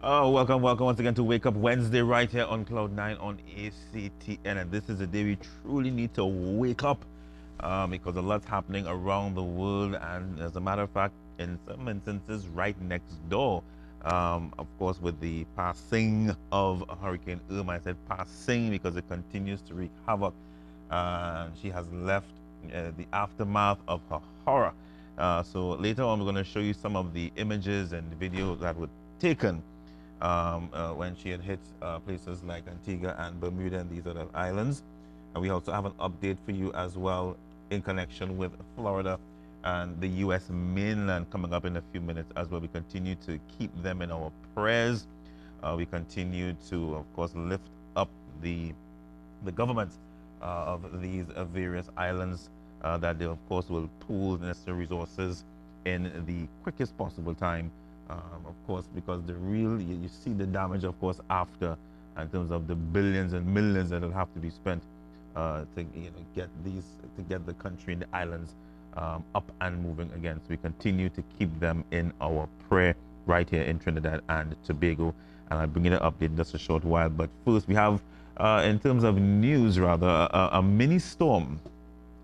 Oh, welcome once again to Wake Up Wednesday right here on Cloud.Nine on ACTN. And this is a day we truly need to wake up because a lot's happening around the world. And as a matter of fact, in some instances, right next door, of course, with the passing of Hurricane Irma. I said passing because it continues to wreak havoc. She has left the aftermath of her horror. So later on, we're going to show you some of the images and videos that were taken when she had hit places like Antigua and Bermuda and these other islands. And we also have an update for you as well in connection with Florida and the U.S. mainland coming up in a few minutes as well. We continue to keep them in our prayers. We continue to, of course, lift up the governments of these various islands that they, of course, will pool the necessary resources in the quickest possible time. Of course, because you see the damage, of course, after, in terms of the billions and millions that will have to be spent to get the country and the islands up and moving again. So we continue to keep them in our prayer right here in Trinidad and Tobago. And I'll bring you an update in just a short while. But first, we have, in terms of news, rather, a mini storm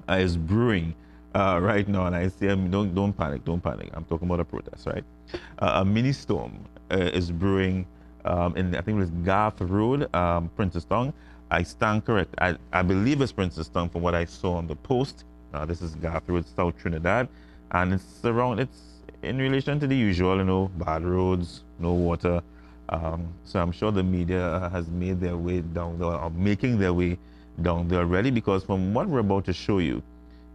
is brewing right now, and I say, don't panic. I'm talking about a protest, right? A mini storm is brewing in, I think it was Garth Road, Princestown. I stand correct. I believe it's Princestown from what I saw on the post. This is Garth Road, South Trinidad, and it's in relation to the usual, bad roads, no water. So I'm sure the media has made their way down there, or making their way down there already, because from what we're about to show you,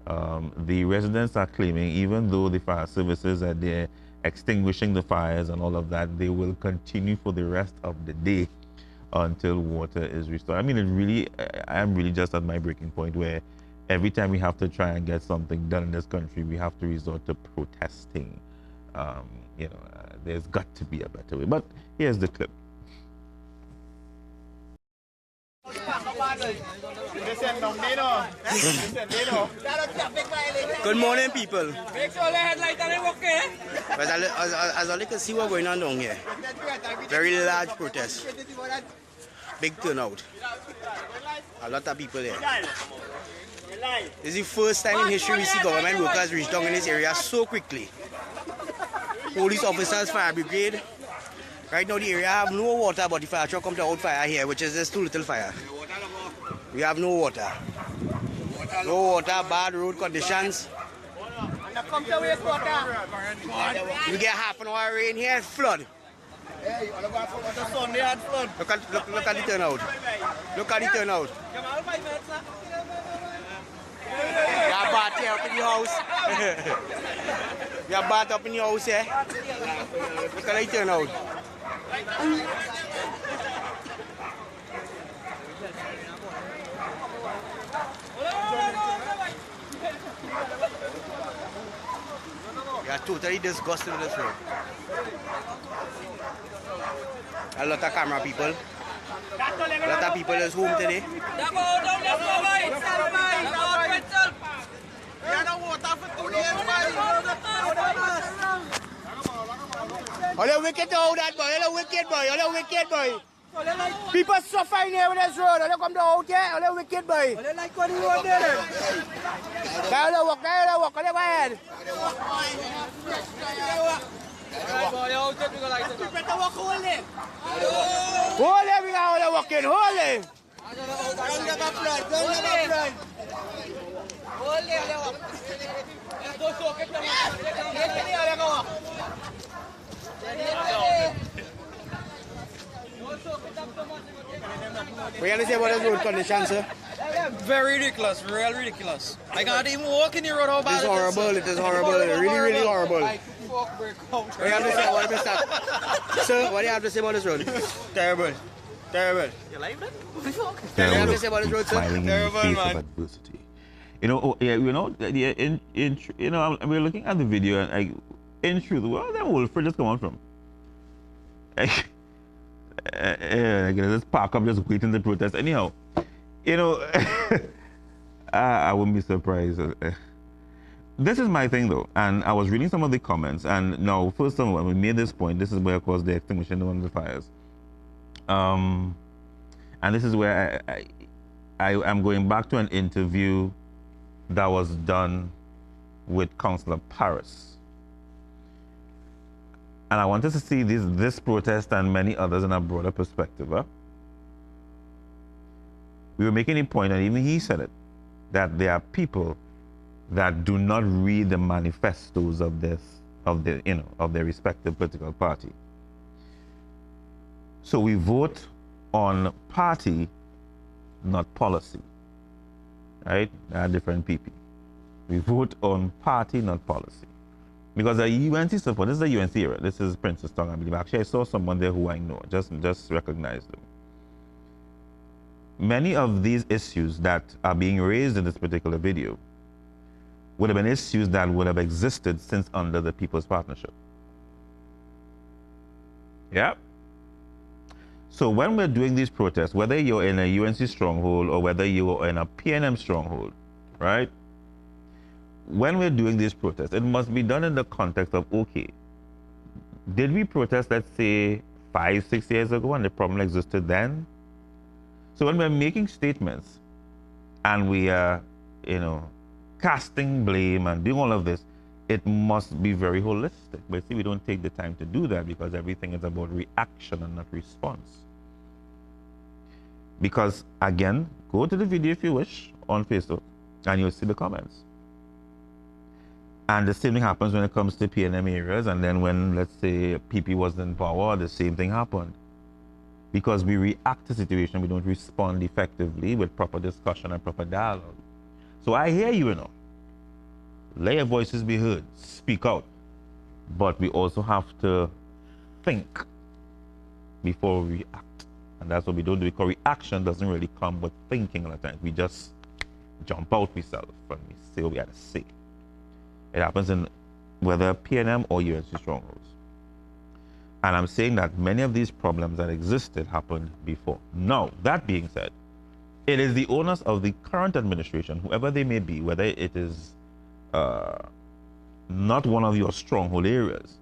the residents are claiming, even though the fire services are there extinguishing the fires and all of that, they will continue for the rest of the day until water is restored. I mean, I'm really just at my breaking point where every time we have to try and get something done in this country, we have to resort to protesting. There's got to be a better way. But here's the clip. Good morning, people. As all you can see what's going on down here, very large protest, big turnout, a lot of people there. This is the first time in history we see government workers reach down in this area so quickly. Police officers, fire brigade. Right now the area have no water, but the fire truck come to out fire here, which is just too little fire. We have no water. No water, bad road conditions. We get half an hour rain here, flood. Look at the turnout. Look at the turnout. We are bath here up in the house. We are bath up in the house here. Look at the turnout. We are totally disgusted with this road. A lot of camera people. A lot of people is home today. All wicked to that boy, all wicked boy. People suffering here with this road, all come to out here, all wicked boy. All like what you want there. All walk, all go ahead. Hold it, we got all walking, hold it. What do you have to say about the road condition, sir? Very ridiculous, real ridiculous. I can't even walk in the road how bad It's horrible, it is horrible, really horrible. Like, fuck, break out. What do you have to say about this? Sir, what do you have to say about this road? Terrible. Terrible. You like that? What do you have to say about this road, sir? Smiling Terrible, in the face man. of adversity. You know, we're looking at the video and in truth, where are them Wolford just come on from? Just park up, just waiting to protest. Anyhow, I wouldn't be surprised. This is my thing though, and I was reading some of the comments, and now, first of all, when we made this point, this is where, of course, they're extinguishing one of the fires. And this is where I'm going back to an interview that was done with Councillor Paris. And I wanted to see this protest and many others in a broader perspective. We were making a point, and even he said it, that there are people that do not read the manifestos of their respective political party. So we vote on party, not policy. Right? There are different people. We vote on party, not policy. Because the UNC support, this is the UNC era. This is Princess Tongue, I believe. Actually, I saw someone there who I know. Just recognize them. Many of these issues that are being raised in this particular video would have been issues that would have existed since under the People's Partnership. Yeah. So when we're doing these protests, whether you're in a UNC stronghold or whether you're in a PNM stronghold, right? When we're doing these protests, it must be done in the context of, okay, did we protest, let's say, 5-6 years ago and the problem existed then? So when we're making statements and we are, casting blame and doing all of this, it must be very holistic. But see, we don't take the time to do that because everything is about reaction and not response. Because, again, go to the video if you wish on Facebook and you'll see the comments. And the same thing happens when it comes to PNM areas, and then when, let's say, PP was in power, the same thing happened. Because we react to situation, we don't respond effectively with proper discussion and proper dialogue. So I hear you, let your voices be heard, speak out. But we also have to think before we react. And that's what we don't do, because reaction doesn't really come with thinking a lot of times. We just jump out ourselves and we say what we have to say. It happens in whether PNM or UNC strongholds. And I'm saying that many of these problems that existed happened before. Now, that being said, it is the onus of the current administration, whoever they may be, whether it is not one of your stronghold areas,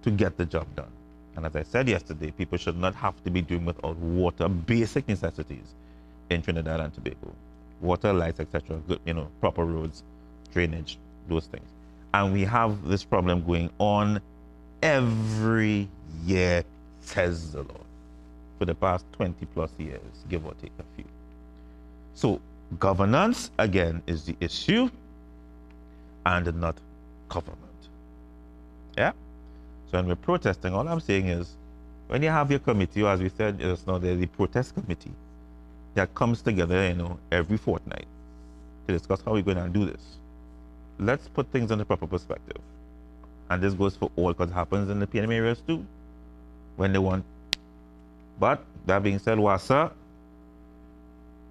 to get the job done. And as I said yesterday, people should not have to be doing without water, basic necessities in Trinidad and Tobago. Water, lights, etc., proper roads, drainage, those things. And we have this problem going on every year, says the Lord, for the past 20 plus years, give or take a few. So governance, again, is the issue and not government. Yeah? So when we're protesting, all I'm saying is, when you have your committee, or as we said just now, there's the protest committee that comes together, every fortnight to discuss how we're going to do this. Let's put things in the proper perspective. And this goes for all, because it happens in the PNM areas too, when they want. But that being said, Wassa,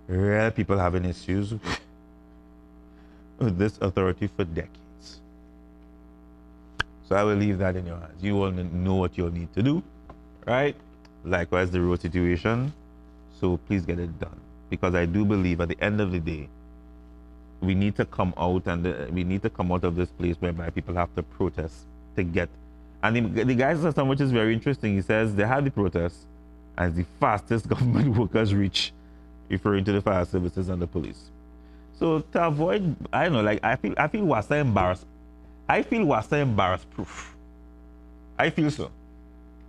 real people having issues with this authority for decades. So I will leave that in your hands. You all know what you'll need to do, right? Likewise, the road situation. So please get it done. Because I do believe at the end of the day, we need to come out, and we need to come out of this place whereby people have to protest to get. And the guy says something which is very interesting. He says they have the protests as the fastest government workers reach, referring to the fire services and the police. So to avoid, I don't know, I feel Wassa embarrassed. I feel Wassa embarrassed proof. I feel so.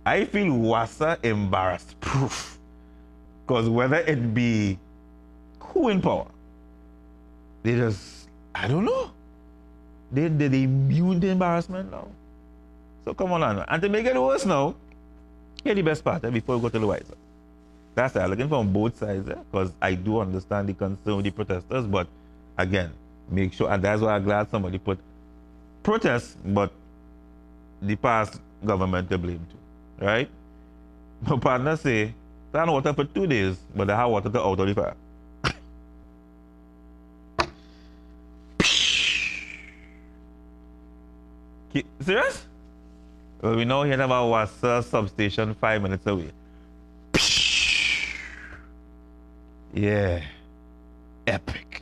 I feel Wassa embarrassed proof. Because whether it be who in power, they just, I don't know. They're immune to embarrassment now. So come on. And to make it worse now, here's the best part before we go to the wiser. That's it. I'm looking from both sides because I do understand the concern with the protesters, but again, make sure, and that's why I'm glad somebody put protests, but the past government to blame too, right? My partner say, turn water for 2 days, but they have water to out of the fire. Serious? Well, we know here about Wassa substation 5 minutes away. Yeah. Epic.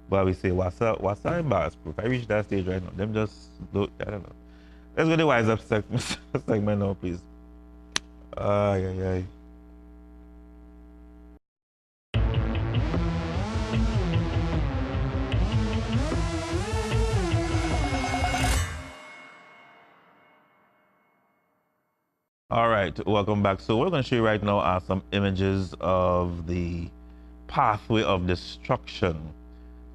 But we say Wassa embarrassed proof. I reached that stage right now. Them just don't, I don't know. Let's go to the wise up segment now, please. Ay, ay, ay. All right, welcome back. So what we're going to show you right now are some images of the pathway of destruction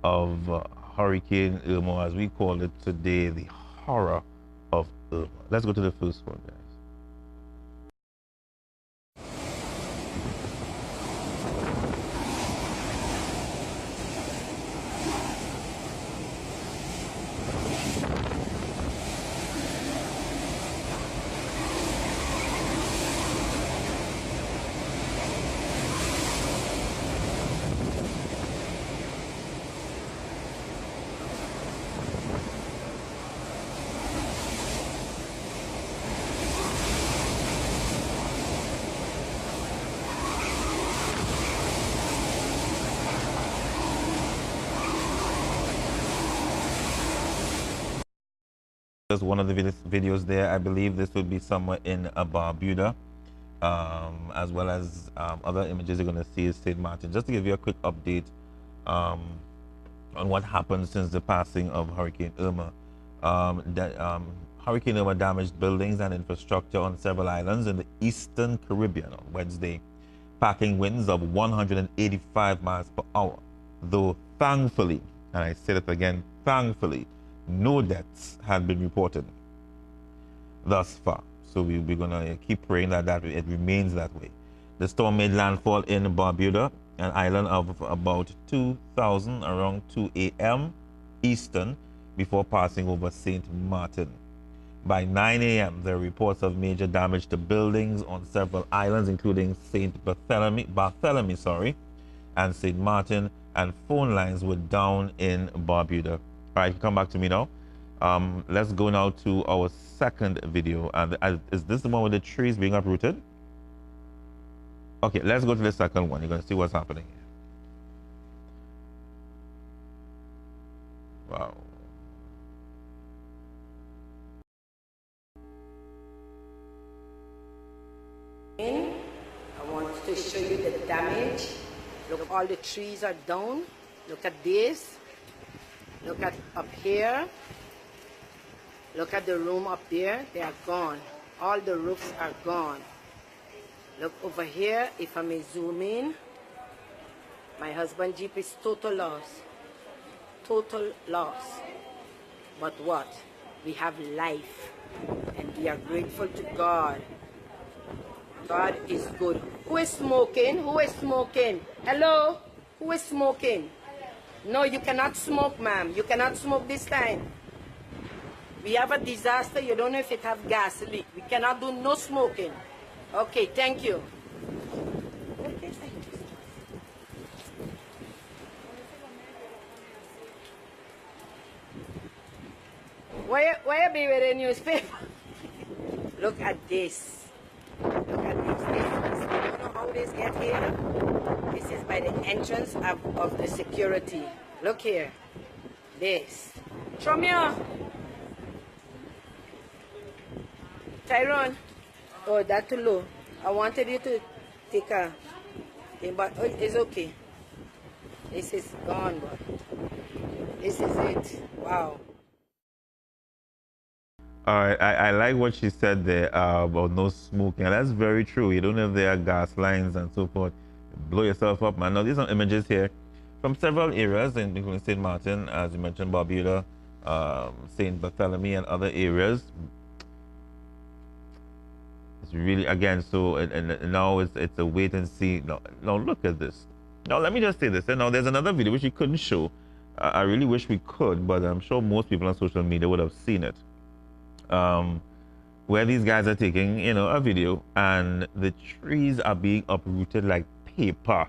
of Hurricane Irma, as we call it today, the horror of Irma. Let's go to the first one, guys. Just one of the videos there. I believe this would be somewhere in Barbuda, as well as other images you're going to see is St. Martin. Just to give you a quick update on what happened since the passing of Hurricane Irma. Hurricane Irma damaged buildings and infrastructure on several islands in the eastern Caribbean on Wednesday, packing winds of 185 miles per hour. Though thankfully, and I say it again, thankfully, no deaths had been reported thus far. So we're going to keep praying that it remains that way. The storm made landfall in Barbuda, an island of about 2,000 around 2 a.m. Eastern, before passing over St. Martin. By 9 a.m., there are reports of major damage to buildings on several islands, including St. Barthélemy, and St. Martin, and phone lines were down in Barbuda. All right, come back to me now. Let's go now to our second video. And is this the one with the trees being uprooted? Okay, let's go to the second one. You're going to see what's happening here. Wow. I want to show you the damage. Look, all the trees are down. Look at this. Look at up here. Look at the room up there. They are gone. All the roofs are gone. Look over here. If I may zoom in. My husband's Jeep is total loss. Total loss. But what? We have life. And we are grateful to God. God is good. Who is smoking? Who is smoking? Hello? Who is smoking? No, you cannot smoke, ma'am. You cannot smoke this time. We have a disaster. You don't know if it have gas leak. We cannot do no smoking. Okay, thank you. Okay, thank you. Why be with a newspaper? Look at this. Look at this. You don't know how this get here? This is by the entrance of the security. Look here. This. Show me up. Tyrone. Oh, that's too low. I wanted you to take a thing, but it's okay. This is gone, but this is it. Wow. All right, I like what she said there about no smoking. And that's very true. You don't know if there are gas lines and so forth. Blow yourself up, man. Now, these are images here from several areas, including St. Martin, as you mentioned, Barbuda, St. Barthélemy, and other areas. It's really, again, so, and now it's a wait and see. No, look at this. Now, let me just say this. Now, there's another video which we couldn't show. I really wish we could, but I'm sure most people on social media would have seen it. Where these guys are taking, a video, and the trees are being uprooted like paper.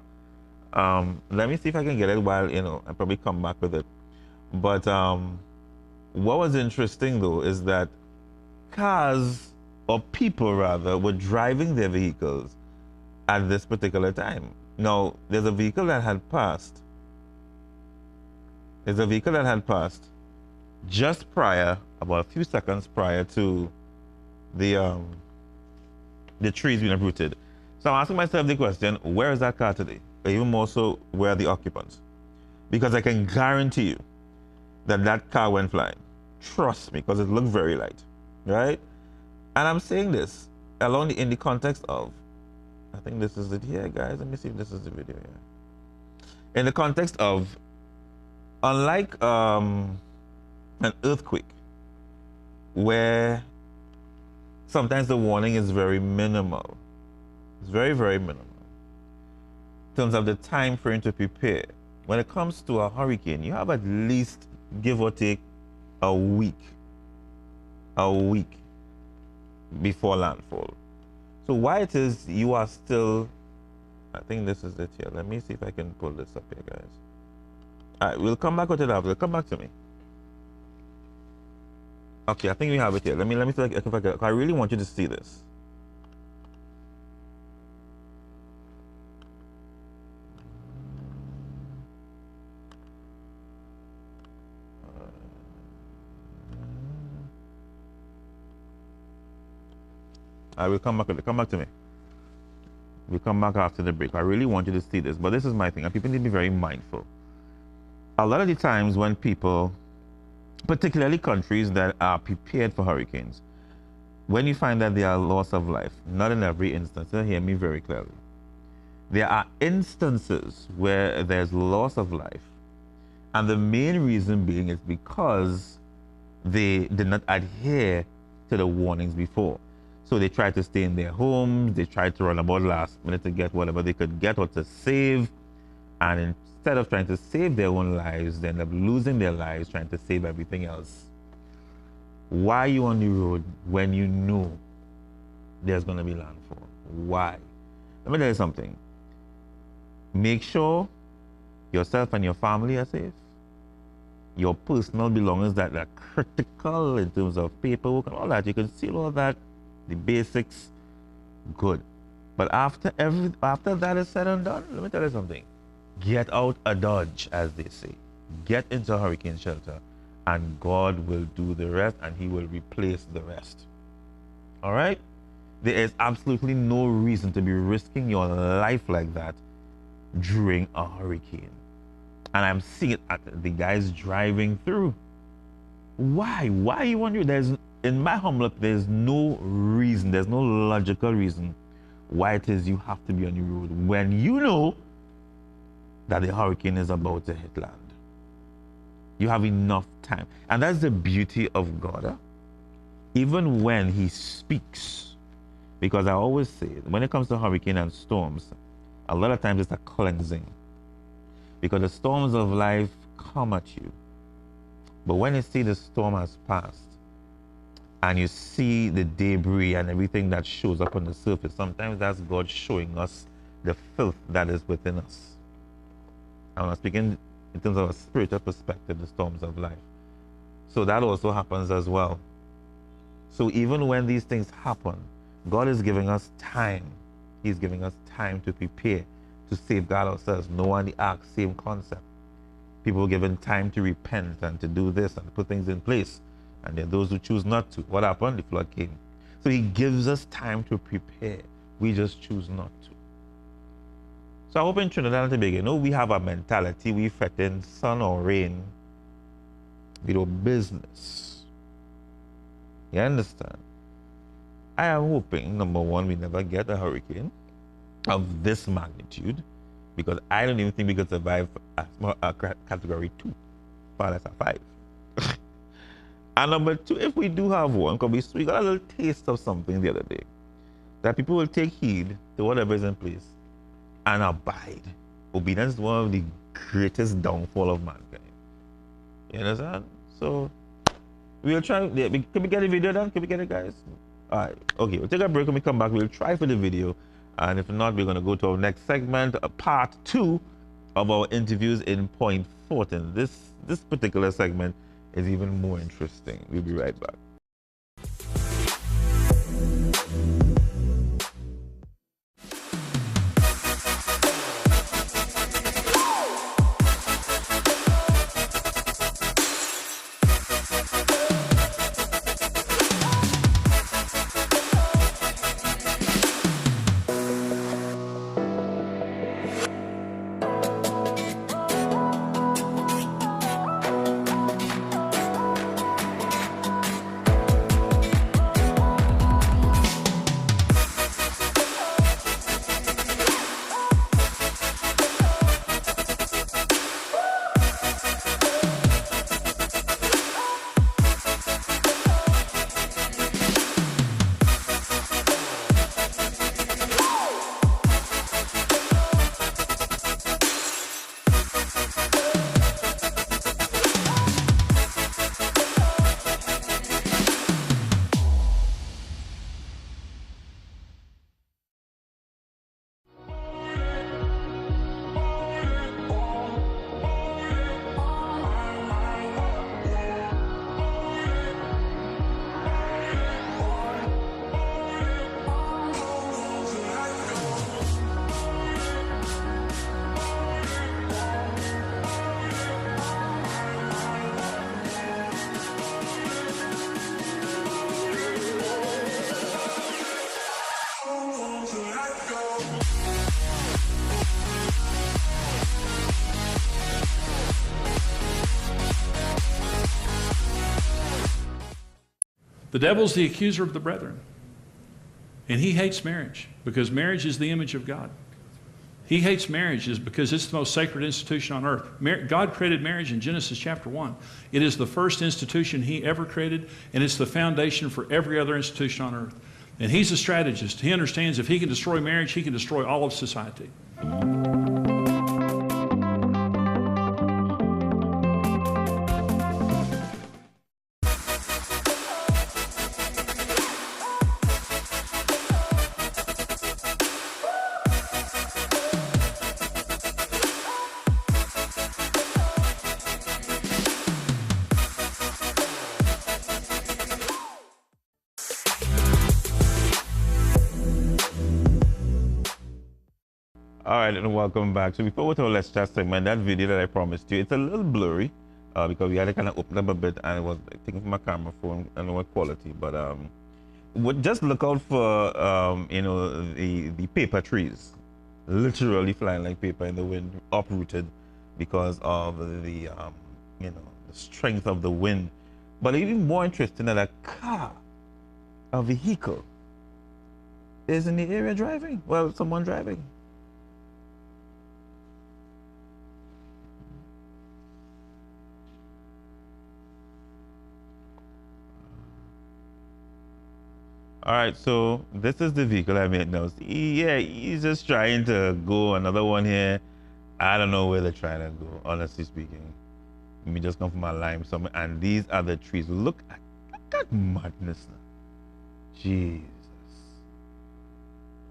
Let me see if I can get it while, I'll probably come back with it. But what was interesting, though, is that cars, or people rather, were driving their vehicles at this particular time. Now, there's a vehicle that had passed. There's a vehicle that had passed just prior, about a few seconds prior to the trees being uprooted. So I'm asking myself the question, where is that car today? Or even more so, where are the occupants? Because I can guarantee you that that car went flying. Trust me, because it looked very light, right? And I'm saying this in the context of, I think this is it here, guys. Let me see if this is the video here. In the context of, unlike an earthquake, where sometimes the warning is very minimal. It's very, very minimal in terms of the time frame to prepare. When it comes to a hurricane, you have at least, give or take, a week before landfall. So why it is you are still, I think this is it here. Let me see if I can pull this up here, guys. All right, we'll come back with it after. Come back to me. Okay, I think we have it here. Let me see if I can. I really want you to see this. I will come back with it. Come back to me. We'll come back after the break. I really want you to see this, but this is my thing, and people need to be very mindful. A lot of the times when people, particularly countries that are prepared for hurricanes, when you find that there are loss of life, not in every instance, hear me very clearly. There are instances where there's loss of life, and the main reason being is because they did not adhere to the warnings before. So they tried to stay in their homes, they tried to run about last minute to get whatever they could get or to save, and instead of trying to save their own lives, they end up losing their lives trying to save everything else. Why are you on the road when you know there's going to be landfall? Why? Let me tell you something. Make sure yourself and your family are safe. Your personal belongings that are critical in terms of paperwork and all that, you can seal all that, the basics, good. But after that is said and done, let me tell you something. Get out a dodge, as they say. Get into a hurricane shelter, and God will do the rest, and He will replace the rest. All right? There is absolutely no reason to be risking your life like that during a hurricane. And I'm seeing it at the guys driving through. Why? Why you want to? In my humble opinion, there's no reason, there's no logical reason why it is you have to be on the road when you know that the hurricane is about to hit land. You have enough time. And that's the beauty of God. Huh? Even when He speaks, because I always say, when it comes to hurricane and storms, a lot of times it's a cleansing. Because the storms of life come at you. But when you see the storm has passed, and you see the debris and everything that shows up on the surface, sometimes that's God showing us the filth that is within us. I'm speaking in terms of a spiritual perspective, the storms of life. So that also happens as well. So even when these things happen, God is giving us time. He's giving us time to prepare, to safeguard ourselves. Noah and the ark, same concept. People were given time to repent and to do this and put things in place. And there are those who choose not to. What happened? The flood came. So He gives us time to prepare. We just choose not to. So I hope in Trinidad and Tobago, we have a mentality, we threaten sun or rain. We do business. You understand? I am hoping, number one, we never get a hurricane of this magnitude, because I don't even think we could survive a category 2, far less a 5. And number two, if we do have one, because we got a little taste of something the other day. that people will take heed to whatever is in place and abide. Obedience is one of the greatest downfall of mankind. You understand? So we'll try. Can we get a video done? Can we get it, guys? All right. Okay. We'll take a break. When we come back, we'll try for the video, and if not, we're going to go to our next segment, part 2 of our interviews in Point Fortin. This particular segment is even more interesting. We'll be right back. The devil's the accuser of the brethren. And he hates marriage because marriage is the image of God. He hates marriage is because it's the most sacred institution on earth. God created marriage in Genesis chapter 1. It is the first institution he ever created, and it's the foundation for every other institution on earth. And he's a strategist. He understands if he can destroy marriage, he can destroy all of society. All right, and welcome back. So before we go to our Let's Chat segment, that video that I promised you, it's a little blurry because we had to kind of open up a bit, and it was taken from my camera phone and lower quality. But just look out for you know, the paper trees, literally flying like paper in the wind, uprooted because of the you know, the strength of the wind. But even more interesting, that a car, a vehicle, is in the area driving. Well, someone driving. All right, so this is the vehicle I made now. Yeah, he's just trying to go. Another one here. I don't know where they're trying to go, honestly speaking. Let me just come from my lime somewhere. And these are the trees. Look at madness now. Jesus.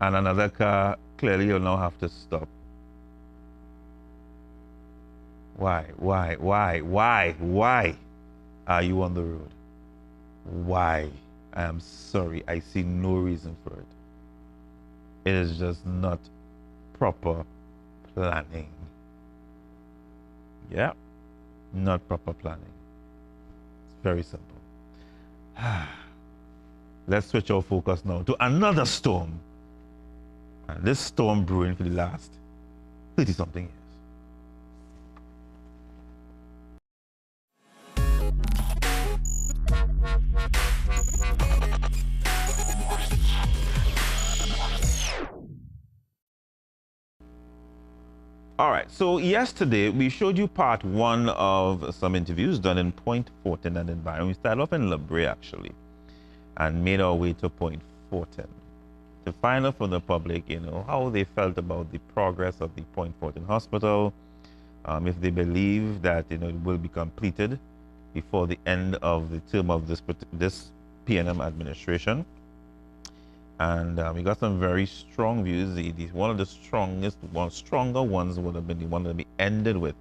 And another car, clearly you'll now have to stop. Why are you on the road? Why? I am sorry, I see no reason for it. It is just not proper planning. Yeah, not proper planning. It's very simple. Let's switch our focus now to another storm. And this storm brewing for the last 30-something years. All right, so yesterday we showed you part 1 of some interviews done in Point Fortin and in Byron. We started off in La Brea actually and made our way to Point Fortin. to find out from the public, how they felt about the progress of the Point Fortin Hospital, if they believe that it will be completed before the end of the term of this PNM administration. And we got some very strong views. One of the stronger ones would have been the one that we ended with,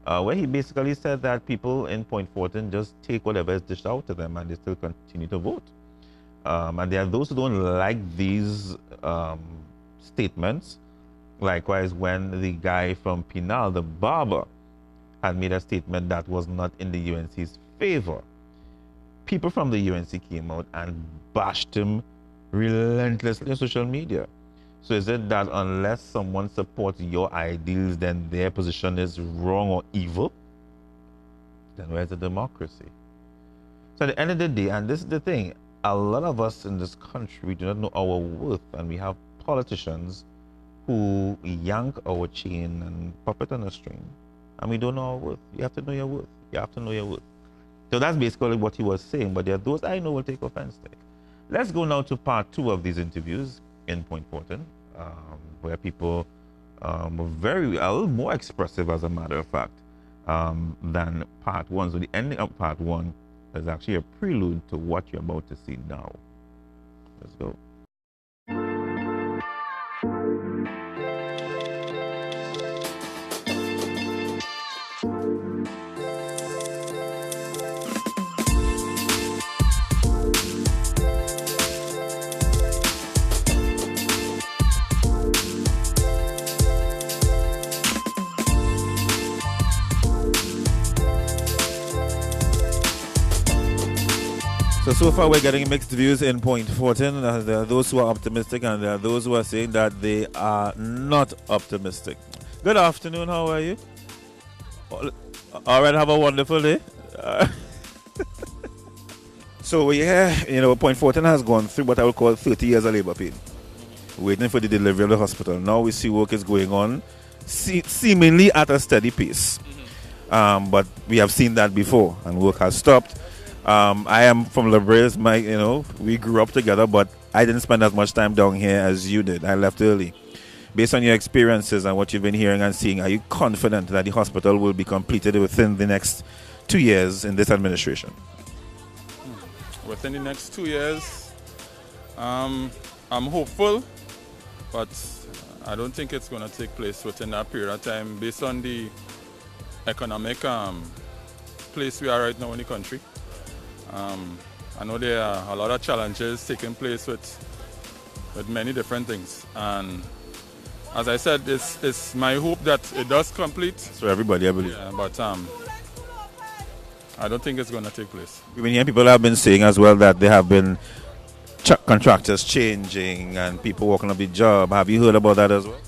where he basically said that people in Point Fortin just take whatever is dished out to them and they still continue to vote. And there are those who don't like these statements. Likewise, when the guy from Pinal, the barber, had made a statement that was not in the UNC's favor, people from the UNC came out and bashed him relentlessly on social media. So is it that unless someone supports your ideals, then their position is wrong or evil? Then where's the democracy? So at the end of the day, and this is the thing, a lot of us in this country do not know our worth, and we have politicians who yank our chain and puppet on a string, and we don't know our worth. You have to know your worth. You have to know your worth. So that's basically what he was saying, but there are those I know will take offense to it. Let's go now to part 2 of these interviews in Point Fortin, where people were a little more expressive, as a matter of fact, than part 1. So the ending of part 1 is actually a prelude to what you're about to see now. Let's go. So far we're getting mixed views in Point Fortin. There are those who are optimistic and there are those who are saying that they are not optimistic. Good afternoon, how are you? All right, have a wonderful day. So Point Fortin has gone through what I would call 30 years of labor pain, waiting for the delivery of the hospital. Now we see work is going on, seemingly at a steady pace. But we have seen that before and work has stopped. I am from Labres. We grew up together, but I didn't spend as much time down here as you did. I left early. Based on your experiences and what you've been hearing and seeing, are you confident that the hospital will be completed within the next 2 years in this administration? Within the next 2 years, I'm hopeful, but I don't think it's going to take place within that period of time based on the economic place we are right now in the country. I know there are a lot of challenges taking place with many different things, and as I said, it's my hope that it does complete. So everybody, I believe. Yeah, but I don't think it's going to take place. We've been hearing people have been saying as well that there have been contractors changing and people walking up the job. Have you heard about that as well?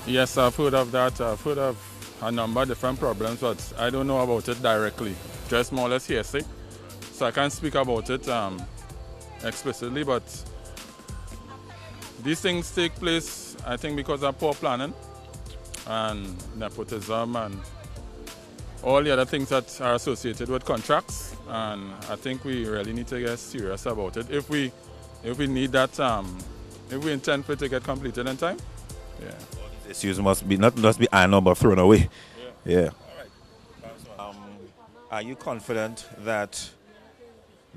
Yes, I've heard of that. I've heard of a number of different problems, but I don't know about it directly. Just more or less hearsay. So I can't speak about it explicitly, but these things take place, I think, because of poor planning and nepotism and all the other things that are associated with contracts. And I think we really need to get serious about it. If we need that, if we intend for it to get completed in time, yeah. Issues must be not just be ironed but thrown away. Yeah. All right. Are you confident that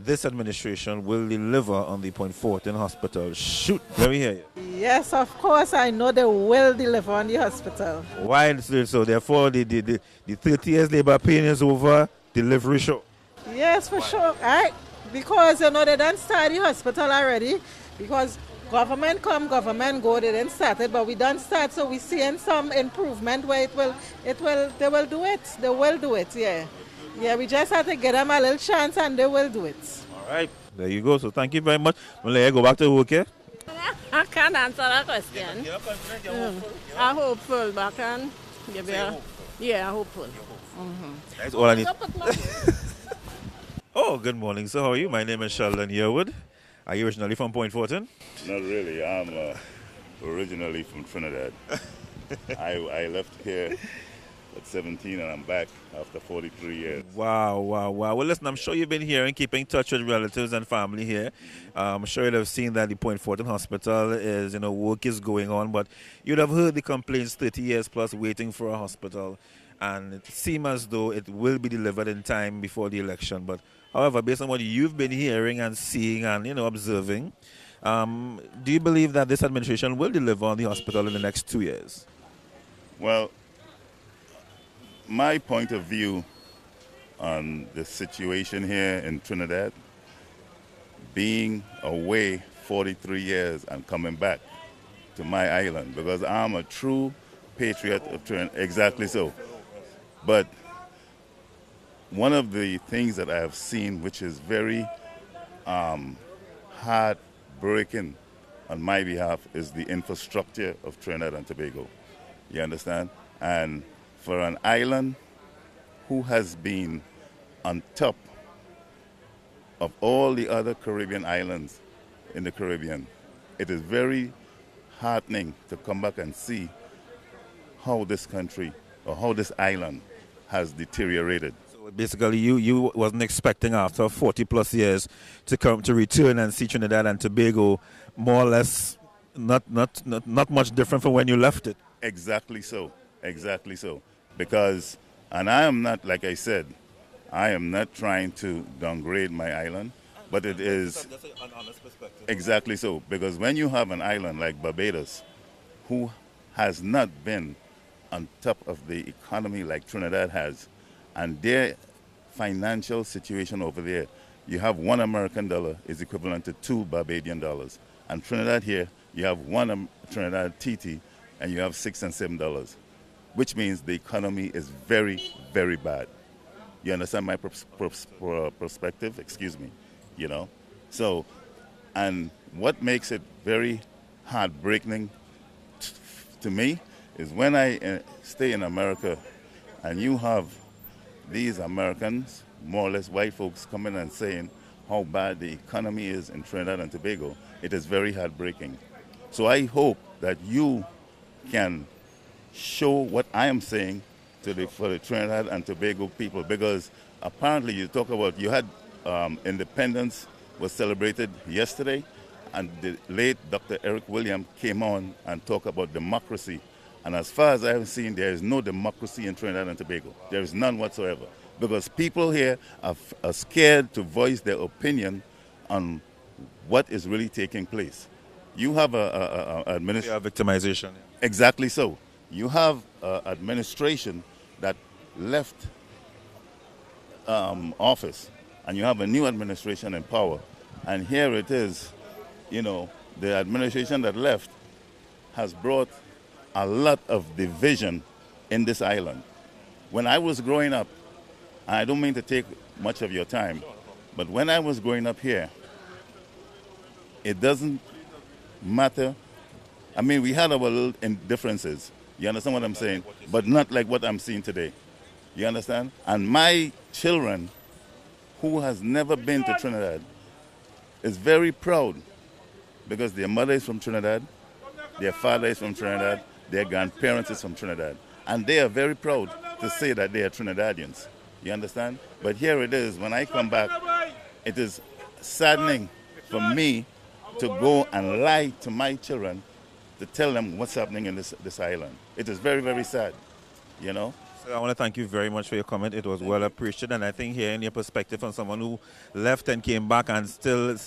this administration will deliver on the Point Fortin Hospital? Shoot, let me hear you. Yes, of course, I know they will deliver on the hospital. Why so? Therefore, the 30 years labor pain is over, delivery show. Yes, for sure. Right? Because they done start the hospital already. Because government come, government go, they didn't start it, but we done start, so we seeing some improvement where they will do it. They will do it, yeah. Yeah, we just have to get them a little chance and they will do it. All right, there you go. So thank you very much. We'll let you go back to work, yeah? I can't answer that question. I'm hopeful, but I can give you yeah, hopeful. Mm-hmm. That's all I need. Oh, good morning. So how are you? My name is Sheldon Yearwood. Are you originally from Point Fortin? Not really. I'm originally from Trinidad. I left here at 17, and I'm back after 43 years. Wow, wow, wow. Well, listen, I'm sure you've been here and keeping in touch with relatives and family here. I'm sure you'd have seen that the Point Fortin Hospital is, work is going on, but you'd have heard the complaints 30 years plus waiting for a hospital, and it seems as though it will be delivered in time before the election. But, however, based on what you've been hearing and seeing and, observing, do you believe that this administration will deliver on the hospital in the next 2 years? Well, my point of view on the situation here in Trinidad, being away 43 years and coming back to my island, because I'm a true patriot of Trinidad, exactly so. But one of the things that I have seen, which is very heartbreaking on my behalf, is the infrastructure of Trinidad and Tobago. You understand? And for an island who has been on top of all the other Caribbean islands in the Caribbean, it is very heartening to come back and see how this country or how this island has deteriorated. So basically, you wasn't expecting after 40 plus years to return and see Trinidad and Tobago more or less not much different from when you left it. Exactly so. Exactly so. Because, and I am not, like I said, I am not trying to downgrade my island, but it is an honest perspective. Exactly so. Because when you have an island like Barbados, who has not been on top of the economy like Trinidad has, and their financial situation over there, you have $1 American is equivalent to $2 Barbadian dollars. And Trinidad here, you have one Trinidad TT, and you have $6 and $7, which means the economy is very, very bad. You understand my perspective? Excuse me, So, and what makes it very heartbreaking to me is when I stay in America and you have these Americans, more or less white folks, coming and saying how bad the economy is in Trinidad and Tobago, it is very heartbreaking. So I hope that you can show what I am saying for the Trinidad and Tobago people, because apparently you talk about, you had independence was celebrated yesterday, and the late Dr. Eric Williams came on and talked about democracy. And as far as I have seen, there is no democracy in Trinidad and Tobago. There is none whatsoever, because people here are scared to voice their opinion on what is really taking place. You have administration. Victimization. Exactly so. You have administration that left office, and you have a new administration in power. And here it is, the administration that left has brought a lot of division in this island. When I was growing up, I don't mean to take much of your time, but when I was growing up here, it doesn't matter. I mean, we had our little differences. You understand what I'm saying? But not like what I'm seeing today. You understand? And my children, who has never been to Trinidad, is very proud because their mother is from Trinidad, their father is from Trinidad, their grandparents is from Trinidad. And they are very proud to say that they are Trinidadians. You understand? But here it is, when I come back, it is saddening for me to go and lie to my children to tell them what's happening in this island. It is very, very sad, So I want to thank you very much for your comment. It was well appreciated, and I think hearing your perspective from someone who left and came back and still,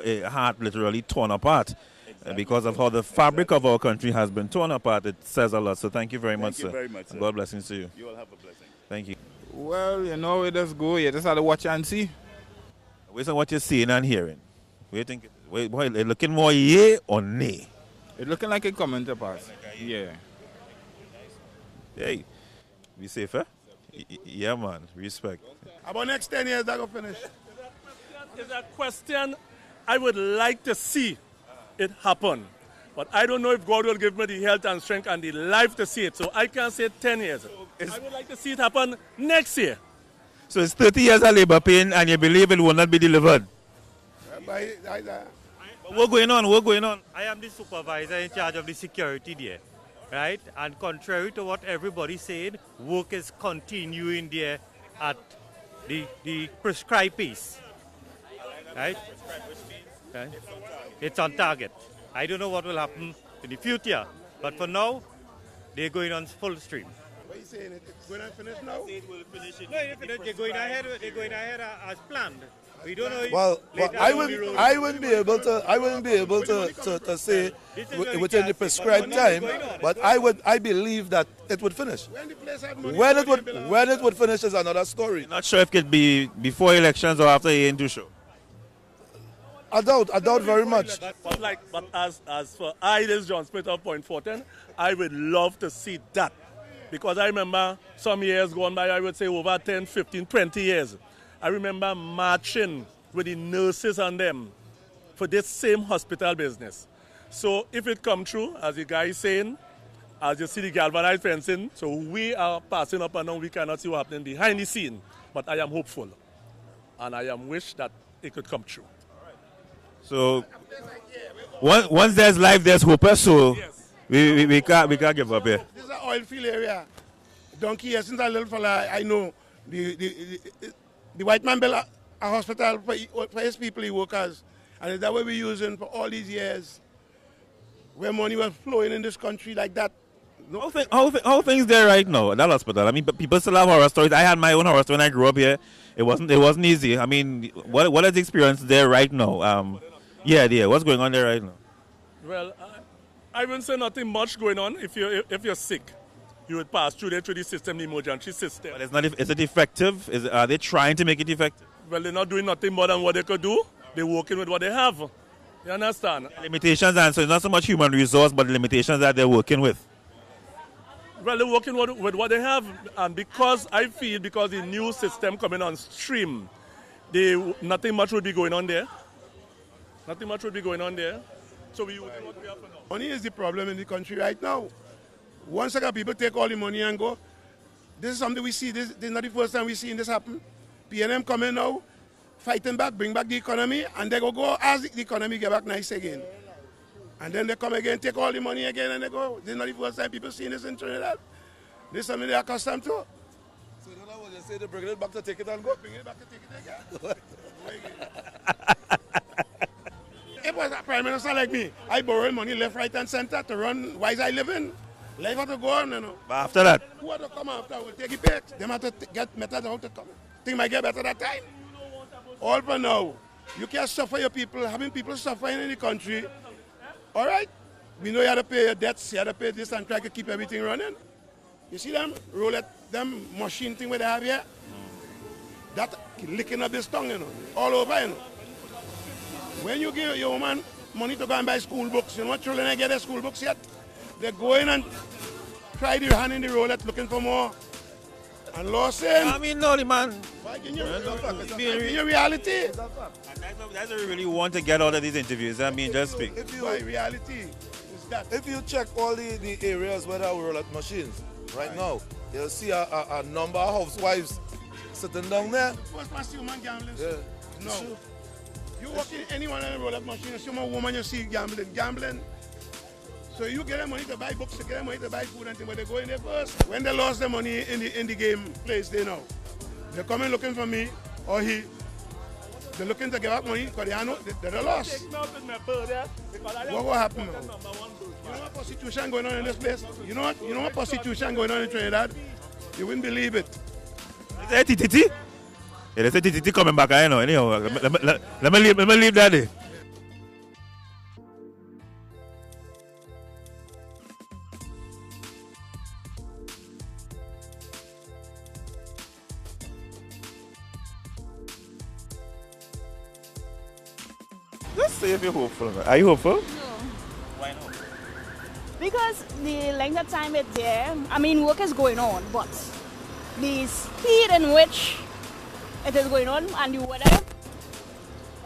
a heart literally torn apart. Exactly. Because of how the fabric of our country has been torn apart, it says a lot. So thank you very much, sir. Thank you very much, sir. God blessings to you. You all have a blessing. Thank you. Well, we just go. You just have to watch and see. Based on what you're seeing and hearing, what do you think? It looking more yay or nay? It looking like a coming to pass. Yeah. Hey, be safe, eh? Yeah, man. Respect. About next 10 years, that going to finish. It's a question I would like to see it happen. But I don't know if God will give me the health and strength and the life to see it. So I can't say 10 years. I would like to see it happen next year. So it's 30 years of labor pain and you believe it will not be delivered? What's going on? I am the supervisor in charge of the security there. right? And contrary to what everybody said, work is continuing there at the prescribed pace, right? Right? It's on target. I don't know what will happen in the future, but for now, they're going on full stream. What are you saying? It's going to finish now? No, they're going ahead. They're going ahead as planned. We don't know. Well, I wouldn't be able to say within the prescribed time, but I believe that it would finish. When it would finish is another story. Not sure if it could be before elections or after you ain't too sure. I doubt very much. But as for this John Smith of Point Fortin, I would love to see that. Because I remember some years gone by, I would say over 10, 15, 20 years. I remember marching with the nurses and them for this same hospital business. So if it come true, as the guy is saying, as you see the galvanized fencing, so we are passing up and down, we cannot see what happening behind the scene. But I am hopeful. And I am wish that it could come true. So once there's life, there's hope. So we can't give up here. This is an oil field area. Donkey, since a little fella, I know the white man built a hospital for his people, his workers. And it's that way we're using for all these years, where money was flowing in this country like that. No. How things there right now at that hospital? I mean, people still have horror stories. I had my own horror story when I grew up here. It wasn't easy. I mean, what is the experience there right now? Yeah. What's going on there right now? Well, I wouldn't say nothing much going on. If you're sick, you would pass through the system, the emergency system. But it's not. Is it effective? Are they trying to make it effective? Well, they're not doing nothing more than what they could do. They're working with what they have. You understand? Limitations, and so it's not so much human resource, but the limitations that they're working with. Well, they're working with what they have, and because the new system coming on stream, nothing much would be going on there. Nothing much would be going on there. So we what we have for now. Money is the problem in the country right now. Once again, people take all the money and go. This is something we see. This is not the first time we've seen this happen. PNM coming now, fighting back, bring back the economy, and they go as the economy get back nice again. And then they come again, take all the money again, and they go. This is not the first time people seeing this in Trinidad. This is something they're accustomed to. So you know what they say, they bring it back to take it and go? Bring it back to take it again. If it was a prime minister like me, I borrow money left, right, and center to run Wise I live in. Life have to go on, you know. But after that? Who have to come after will take it back. They have to get methods how to come. Things might get better that time. All for now. You can't suffer your people, having people suffering in the country. All right? We know you have to pay your debts, you have to pay this and try to keep everything running. You see them roulette, them machine thing where they have here? That licking up this tongue, you know, all over, you know. When you give your woman money to go and buy school books, you know what children ain't get their school books yet? They go in and try their hand in the roulette looking for more. And Law saying, I mean, no, the man. In your reality. And that's what we really want to get out of these interviews. I mean, just speak. Reality is that. If you check all the areas where there are roulette machines right now, you'll see a number of housewives sitting down there. First past human gambling. Yeah. No. Sure. You walk in anyone in a roulette machine, you see a woman you see gambling. So you get them money to buy books, you get them money to buy food and things, but they go in there first. When they lost their money in the game place, they know. They're coming looking for me or he. They're looking to give up money because they know they're lost. What will happen now? You know what prostitution going on in this place? You know what prostitution going on in Trinidad? You wouldn't believe it. Is that TTT? Yeah, they say TTT coming back, I know. Anyhow, let me leave that there. Just say if you're hopeful. Are you hopeful? No. Why not? Because the length of time it's there, I mean, work is going on, but the speed in which it is going on and the weather,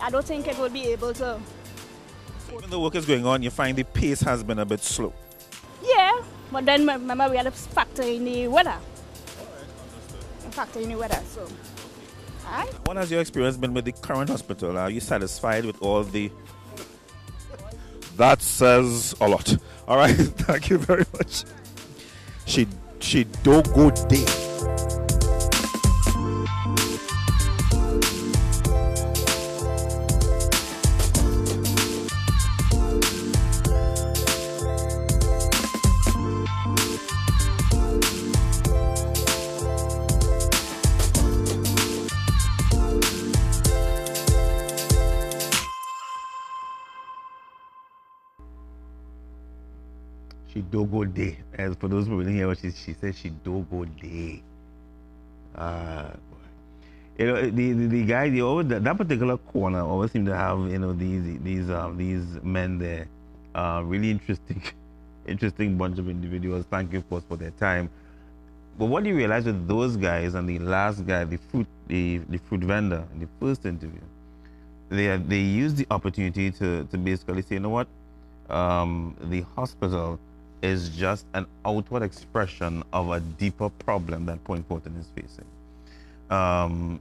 I don't think it will be able to. So even though work is going on, you find the pace has been a bit slow. Yeah, but then remember we had to factor in the weather. Factor in the weather, so. Alright. What has your experience been with the current hospital? Are you satisfied with all the... That says a lot. All right, thank you very much. She do good day. She do go day. As for those who didn't hear what she said, she do go day. You know, the guy, that particular corner always seem to have, you know, these men there. Really interesting bunch of individuals. Thank you, of course, for their time. But what do you realize with those guys and the last guy, the fruit vendor in the first interview, they used the opportunity to basically say, you know what, the hospital is just an outward expression of a deeper problem that Point Fortin is facing.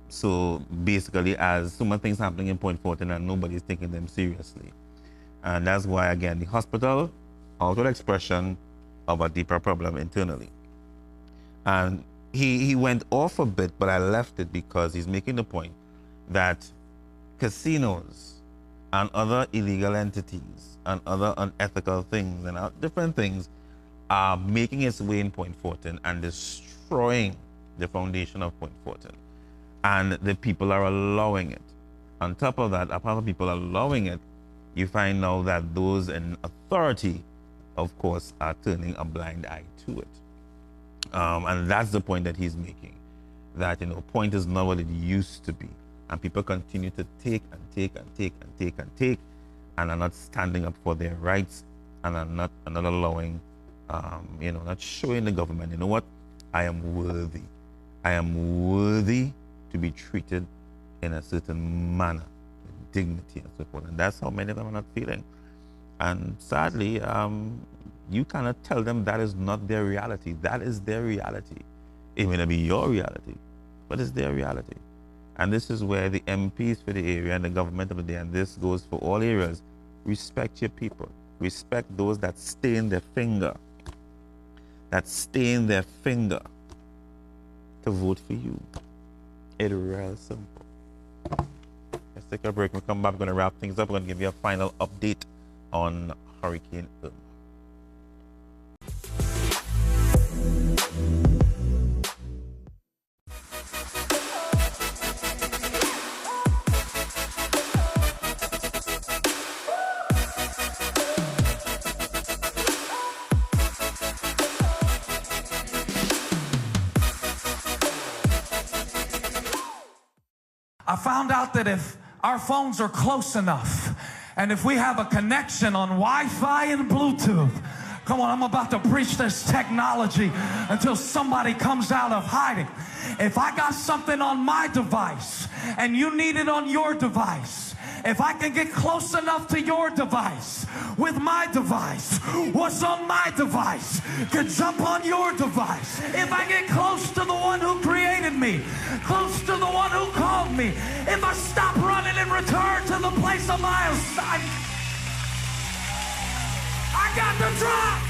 So basically, as so many things happening in Point Fortin and nobody's taking them seriously. And that's why, again, the hospital, outward expression of a deeper problem internally. And he went off a bit, but I left it because he's making the point that casinos and other illegal entities and other unethical things and different things are making its way in Point Fortin and destroying the foundation of Point Fortin. And the people are allowing it. On top of that, apart from people allowing it, you find now that those in authority, of course, are turning a blind eye to it. And that's the point that he's making. That, you know, Point is not what it used to be. And people continue to take and take and take and take and take, and are not standing up for their rights, and are not allowing, you know, not showing the government, you know what, I am worthy. I am worthy to be treated in a certain manner, with dignity and so forth. And that's how many of them are not feeling. And sadly, you cannot tell them that is not their reality. That is their reality. It may not be your reality, but it's their reality. And this is where the MPs for the area and the government of the day, and this goes for all areas, respect your people. Respect those that stain their finger, to vote for you. It's real simple. Let's take a break. When we come back, we're going to wrap things up. We're going to give you a final update on Hurricane Irma. I found out that if our phones are close enough and if we have a connection on Wi-Fi and Bluetooth, come on, I'm about to preach this technology until somebody comes out of hiding. If I got something on my device and you need it on your device, if I can get close enough to your device with my device, what's on my device can jump on your device. If I get close to the one who created me, close to the one who called me, if I stop running and return to the place of my assignment, I got the drop.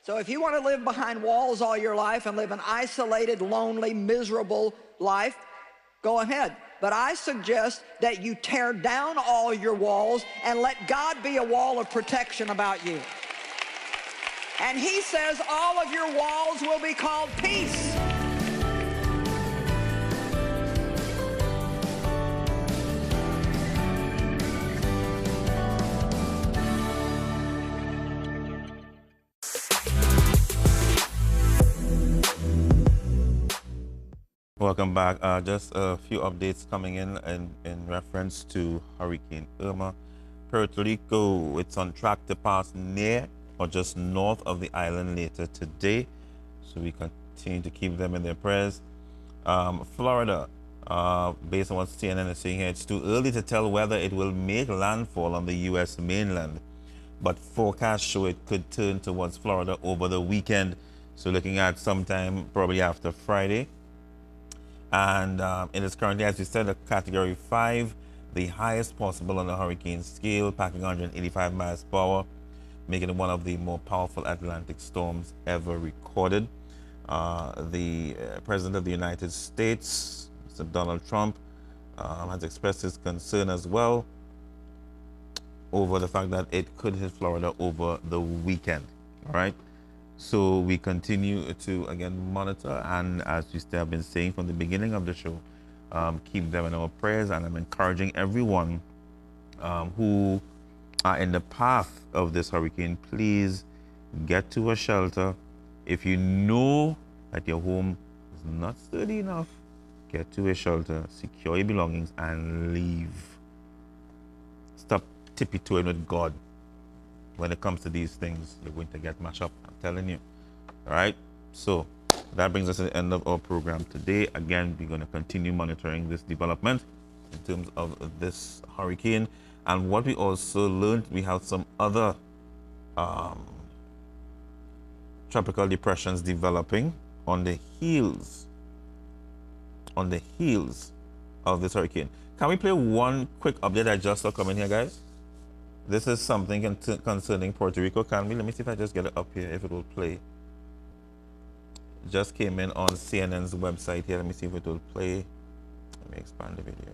So if you want to live behind walls all your life and live an isolated, lonely, miserable life, go ahead. But I suggest that you tear down all your walls and let God be a wall of protection about you. And he says all of your walls will be called peace. Welcome back. Just a few updates coming in reference to Hurricane Irma. Puerto Rico, it's on track to pass near or just north of the island later today. So we continue to keep them in their prayers. Florida, based on what CNN is saying here, it's too early to tell whether it will make landfall on the U.S. mainland. But forecasts show it could turn towards Florida over the weekend. So looking at sometime probably after Friday. And it is currently, as we said, a Category 5, the highest possible on the hurricane scale, packing 185 miles per hour. making it one of the more powerful Atlantic storms ever recorded. The President of the United States, Mr. Donald Trump, has expressed his concern as well over the fact that it could hit Florida over the weekend. All right. So we continue to, again, monitor, and as we still have been saying from the beginning of the show, keep them in our prayers. And I'm encouraging everyone who are in the path of this hurricane, please get to a shelter. If you know that your home is not sturdy enough, get to a shelter, secure your belongings, and leave. Stop tippy-toeing with God. When it comes to these things, you're going to get mashed up, I'm telling you. All right? So that brings us to the end of our program today. Again, we're going to continue monitoring this development in terms of this hurricane. And what we also learned, we have some other tropical depressions developing on the heels of this hurricane. Can we play one quick update I just saw coming here, guys? This is something concerning Puerto Rico. Can we? Let me see if I just get it up here, if it will play. Just came in on CNN's website here. Let me see if it will play. Let me expand the video.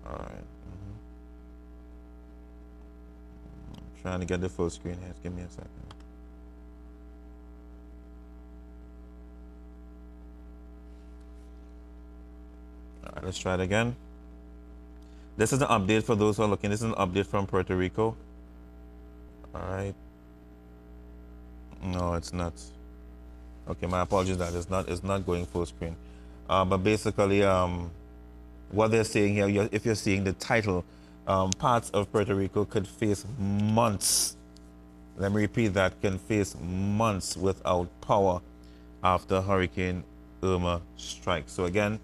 All right. I'm trying to get the full screen here. Give me a second. All right, let's try it again. This is an update for those who are looking. This is an update from Puerto Rico. All right. No, it's not. Okay, my apologies. That it's not going full screen. But basically, what they're saying here, if you're seeing the title, parts of Puerto Rico could face months. Let me repeat that: can face months without power after Hurricane Irma strikes. So again,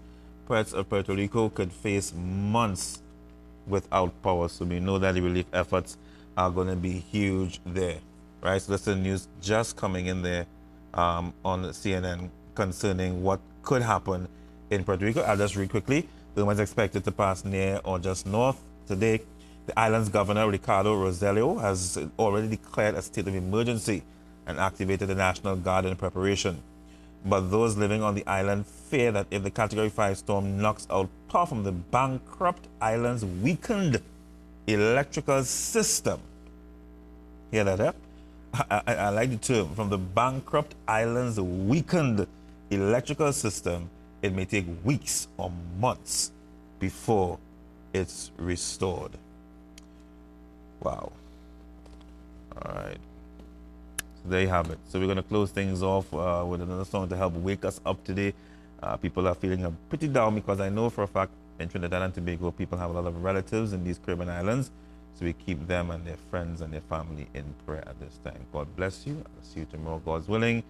parts of Puerto Rico could face months without power. So we know that the relief efforts are going to be huge there, right? So that's the news just coming in there on CNN concerning what could happen in Puerto Rico. I'll just read quickly. Irma is expected to pass near or just north today. The island's governor, Ricardo Roselio, has already declared a state of emergency and activated the National Guard in preparation. But those living on the island fear that if the Category 5 storm knocks out power from the bankrupt island's weakened electrical system. Hear that, eh? I like the term. From the bankrupt island's weakened electrical system, it may take weeks or months before it's restored. Wow. All right. There you have it. So we're going to close things off with another song to help wake us up today. People are feeling pretty down because I know for a fact in Trinidad and Tobago, people have a lot of relatives in these Caribbean islands. So we keep them and their friends and their family in prayer at this time. God bless you. I'll see you tomorrow, God's willing.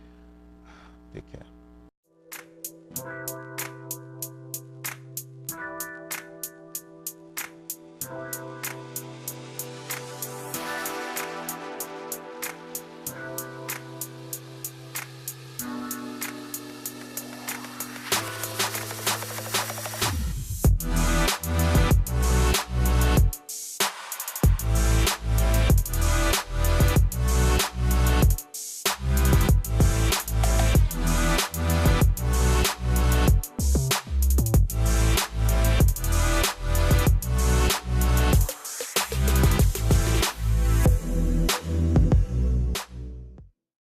Take care.